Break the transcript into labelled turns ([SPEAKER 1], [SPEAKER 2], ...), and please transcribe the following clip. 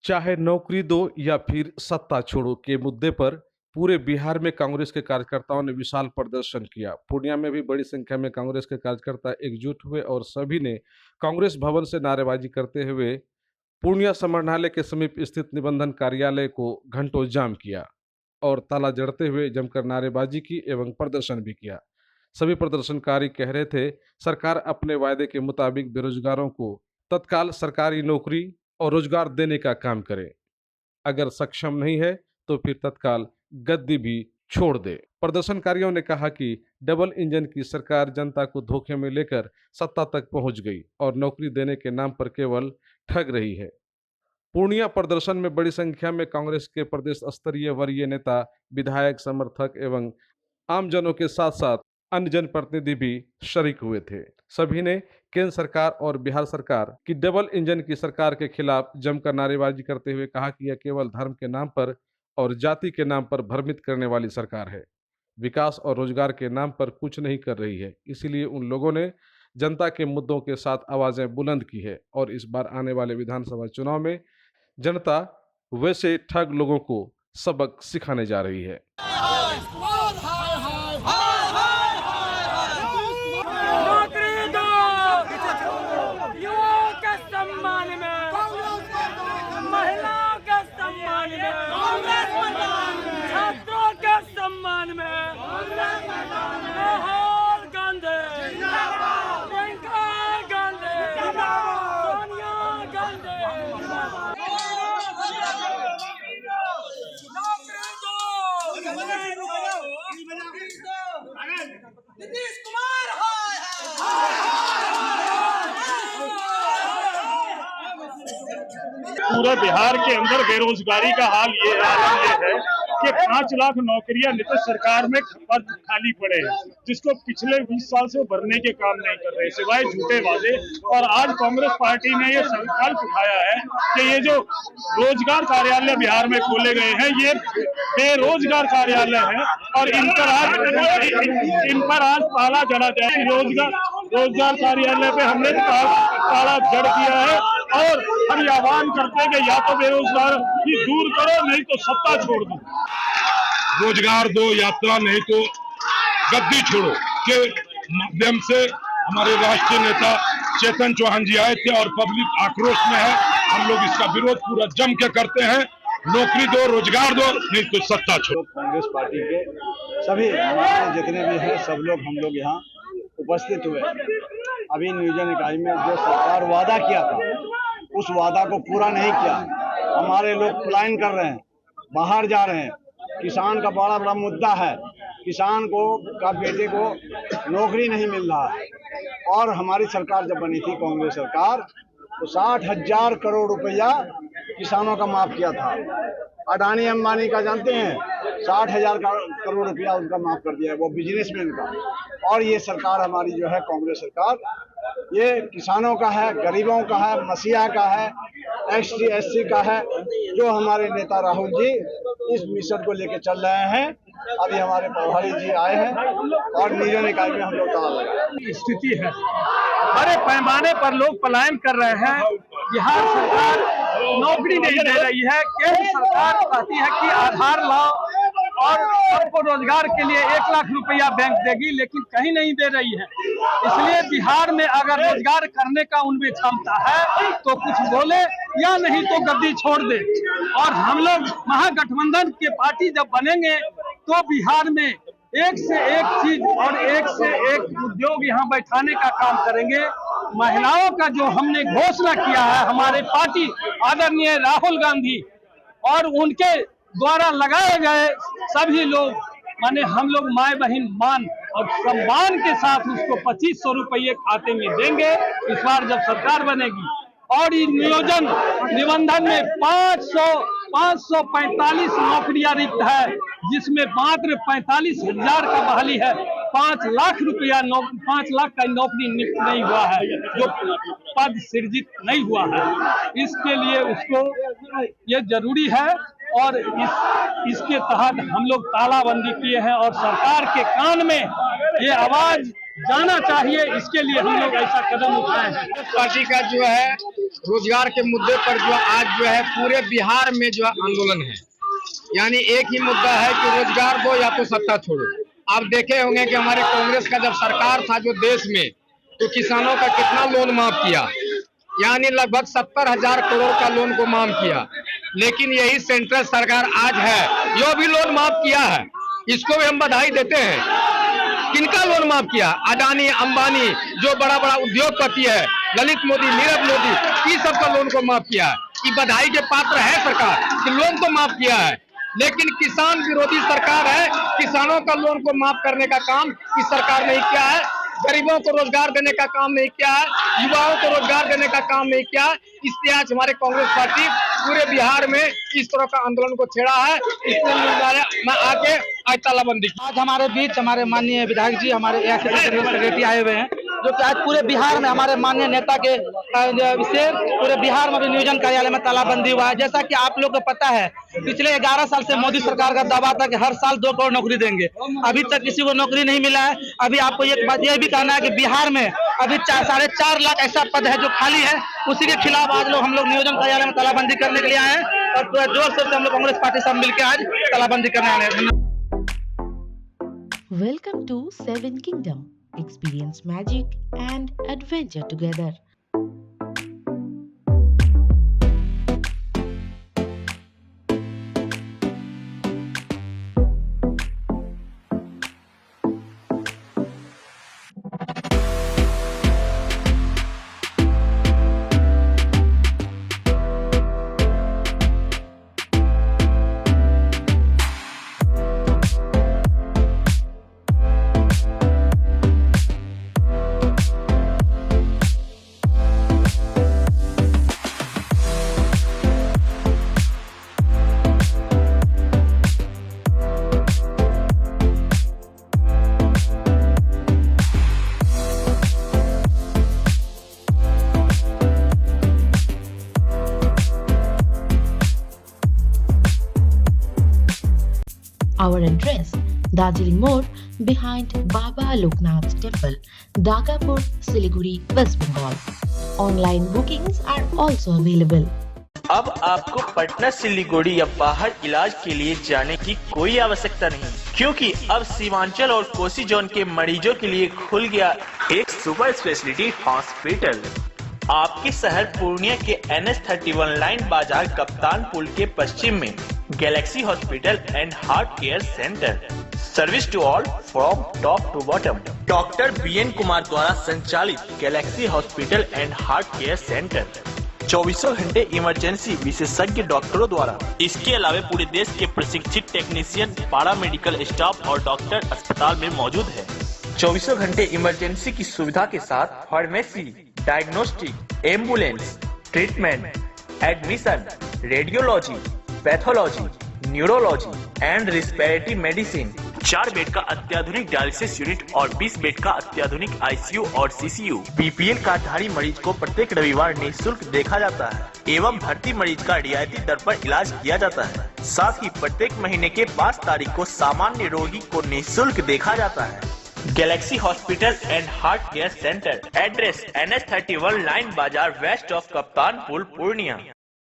[SPEAKER 1] चाहे नौकरी दो या फिर सत्ता छोड़ो के मुद्दे पर पूरे बिहार में कांग्रेस के कार्यकर्ताओं ने विशाल प्रदर्शन किया। पूर्णिया में भी बड़ी संख्या में कांग्रेस के कार्यकर्ता एकजुट हुए और सभी ने कांग्रेस भवन से नारेबाजी करते हुए पूर्णिया समाहरणालय के समीप स्थित निबंधन कार्यालय को घंटों जाम किया और ताला जड़ते हुए जमकर नारेबाजी की एवं प्रदर्शन भी किया। सभी प्रदर्शनकारी कह रहे थे, सरकार अपने वायदे के मुताबिक बेरोजगारों को तत्काल सरकारी नौकरी और रोजगार देने का काम करे। अगर सक्षम नहीं है तो फिर तत्काल गद्दी भी छोड़ दे। प्रदर्शनकारियों ने कहा कि डबल इंजन की सरकार जनता को धोखे में लेकर सत्ता तक पहुंच गई और नौकरी देने के नाम पर केवल ठग रही है। पूर्णिया प्रदर्शन में बड़ी संख्या में कांग्रेस के प्रदेश स्तरीय वरीय नेता, विधायक, समर्थक एवं आमजनों के साथ साथ अन्य जनप्रतिनिधि भी शरीक हुए थे। सभी ने केंद्र सरकार और बिहार सरकार की डबल इंजन की सरकार के खिलाफ जमकर नारेबाजी करते हुए कहा कि यह केवल धर्म के नाम पर और जाति के नाम पर भ्रमित करने वाली सरकार है। विकास और रोजगार के नाम पर कुछ नहीं कर रही है। इसीलिए उन लोगों ने जनता के मुद्दों के साथ आवाजें बुलंद की है और इस बार आने वाले विधानसभा चुनाव में जनता वैसे ठग लोगों को सबक सिखाने जा रही है।
[SPEAKER 2] नौकरी दो युवाओं के सम्मान में, महिलाओं के सम्मान में, छात्रों के सम्मान में। राहुल गांधी, प्रियंका गांधी, सोनिया गांधी। नीतीश कुमार
[SPEAKER 3] पूरे बिहार के अंदर बेरोजगारी का हाल ये है कि 5 लाख नौकरियां नीतीश सरकार में खाली पड़े हैं, जिसको पिछले 20 साल से भरने के काम नहीं कर रहे सिवाय झूठे वादे। और आज कांग्रेस पार्टी ने ये संकल्प उठाया है कि ये जो रोजगार कार्यालय बिहार में खोले गए हैं ये बेरोजगार कार्यालय है और इन पर आज ताला जड़ा जाए। रोजगार कार्यालय पे हमने ताला जड़ दिया है और हम ये आह्वान करते हैं कि या तो बेरोजगार की दूर करो, नहीं तो सत्ता छोड़ दो।
[SPEAKER 4] रोजगार दो, यात्रा नहीं तो गद्दी छोड़ो के माध्यम से हमारे राष्ट्रीय नेता चेतन चौहान जी आए थे और पब्लिक आक्रोश में है। हम लोग इसका विरोध पूरा जम के करते हैं। नौकरी दो, रोजगार दो, नहीं तो सत्ता छोड़ो।
[SPEAKER 5] कांग्रेस पार्टी के सभी हमारे जितने भी हैं सब लोग हम लोग यहाँ उपस्थित हुए। अभी नियोजन इकाई में जो सरकार वादा किया था उस वादा को पूरा नहीं किया। हमारे लोग पलायन कर रहे हैं, बाहर जा रहे हैं। किसान का बड़ा बड़ा मुद्दा है, किसान को का बेटे को नौकरी नहीं मिल रहा है। और हमारी सरकार जब बनी थी कांग्रेस सरकार तो 60,000 करोड़ रुपया किसानों का माफ किया था। अडानी अंबानी का जानते हैं 60,000 करोड़ रुपया उनका माफ कर दिया है, वो बिजनेसमैन का। और ये सरकार हमारी जो है कांग्रेस सरकार, ये किसानों का है, गरीबों का है, मसीहा का है, ST SC का है। जो हमारे नेता राहुल जी इस मिशन को लेकर चल रहे हैं। अभी हमारे प्रभारी जी आए हैं और नियोजन इकाई में हम लोग ताला लगाए।
[SPEAKER 3] स्थिति है बड़े पैमाने पर लोग पलायन कर रहे हैं। बिहार सरकार नौकरी नहीं दे रही है। केंद्र सरकार कहती है कि आधार लाओ और सबको रोजगार के लिए 1 लाख रुपया बैंक देगी, लेकिन कहीं नहीं दे रही है। इसलिए बिहार में अगर रोजगार करने का उनमें क्षमता है तो कुछ बोले या नहीं तो गद्दी छोड़ दे। और हम लोग महागठबंधन के पार्टी जब बनेंगे तो बिहार में एक से एक चीज और एक से एक उद्योग यहाँ बैठाने का काम करेंगे। महिलाओं का जो हमने घोषणा किया है हमारे पार्टी आदरणीय राहुल गांधी और उनके द्वारा लगाए गए सभी लोग माने हम लोग माए बहन मान और सम्मान के साथ उसको 2500 रुपये खाते में देंगे इस बार जब सरकार बनेगी। और इस निबंधन में 545 नौकरियां रिक्त है, जिसमें मात्र 45,000 का बहाली है। 5 लाख रुपया 5 लाख का नौकरी नियुक्त नहीं हुआ है, जो पद सृजित नहीं हुआ है। इसके लिए उसको ये जरूरी है और इसके तहत हम लोग तालाबंदी किए हैं और सरकार के कान में ये आवाज जाना चाहिए, इसके लिए हम लोग ऐसा कदम उठाए हैं।
[SPEAKER 6] पार्टी का जो है रोजगार के मुद्दे पर जो आज जो है पूरे बिहार में जो आंदोलन है, यानी एक ही मुद्दा है कि रोजगार दो या तो सत्ता छोड़ो। आप देखे होंगे कि हमारे कांग्रेस का जब सरकार था जो देश में, तो किसानों का कितना लोन माफ किया, यानी लगभग 70,000 करोड़ का लोन को माफ किया। लेकिन यही सेंट्रल सरकार आज है जो भी लोन माफ किया है, इसको भी हम बधाई देते हैं। किनका लोन माफ किया? अडानी, अंबानी, जो बड़ा बड़ा उद्योगपति है, ललित मोदी, नीरव मोदी, इस सबका लोन को माफ किया है। ये बधाई के पात्र है सरकार कि लोन तो माफ किया है, लेकिन किसान विरोधी सरकार है। किसानों का लोन को माफ करने का काम इस सरकार ने किया है, गरीबों को रोजगार देने का काम नहीं किया है, युवाओं को रोजगार देने का काम नहीं किया है। इसलिए आज हमारे कांग्रेस पार्टी पूरे बिहार में इस तरह का आंदोलन को छेड़ा है। इसमें आके आज तालाबंदी।
[SPEAKER 7] आज हमारे बीच हमारे माननीय विधायक जी, हमारे सेक्रेटरी आए हुए हैं, जो कि आज पूरे बिहार में हमारे माननीय नेता के से पूरे बिहार में भी नियोजन कार्यालय में तालाबंदी हुआ है। जैसा कि आप लोग को पता है, पिछले 11 साल से मोदी सरकार का दावा था कि हर साल 2 करोड़ नौकरी देंगे। अभी तक किसी को नौकरी नहीं मिला है। अभी आपको एक बात यह भी कहना है कि बिहार में अभी 4.5 लाख ऐसा पद है जो खाली है। उसी के खिलाफ आज हम लोग नियोजन कार्यालय में तालाबंदी करने के लिए आए हैं और पूरा जोर शोर से हम लोग कांग्रेस पार्टी सब मिलकर आज तालाबंदी करने आए हैं।
[SPEAKER 8] Welcome to Seven Kingdom. Experience magic and adventure together. Our address, Darjeeling Road, behind Baba Loknath Temple, Dagapur, Siliguri, West Bengal. Online bookings are also available.
[SPEAKER 9] अब आपको पटना, सिलीगुड़ी या बाहर इलाज के लिए जाने की कोई आवश्यकता नहीं, क्योंकि अब सीमांचल और कोसी जोन के मरीजों के लिए खुल गया एक सुपर स्पेशलिटी हॉस्पिटल। आपके शहर पूर्णिया के NH31 लाइन बाजार कप्तान पुल के पश्चिम में Galaxy hospital and heart care centre. Service to all from top to bottom. Doctor BN Kumar द्वारा संचालित Galaxy hospital and heart care centre 24 घंटे इमरजेंसी विशेषज्ञ डॉक्टरों द्वारा। इसके अलावा पूरे देश के प्रशिक्षित टेक्नीशियन, पारा मेडिकल स्टाफ और डॉक्टर अस्पताल में मौजूद है। 24 घंटे इमरजेंसी की सुविधा के साथ pharmacy, diagnostic, ambulance, treatment, admission, radiology, pathology, neurology and respiratory medicine. 4 bed का अत्याधुनिक डायलिसिस यूनिट और 20 बेड का अत्याधुनिक ICU और CCU। BPL कार्डधारी मरीज को प्रत्येक रविवार निःशुल्क देखा जाता है एवं भर्ती मरीज का रियायती दर पर इलाज किया जाता है। साथ ही प्रत्येक महीने के 5 तारीख को सामान्य रोगी को निःशुल्क देखा जाता है। Galaxy hospital and heart care centre, address NH31 line बाजार वेस्ट ऑफ कप्तान पुल, पूर्णिया।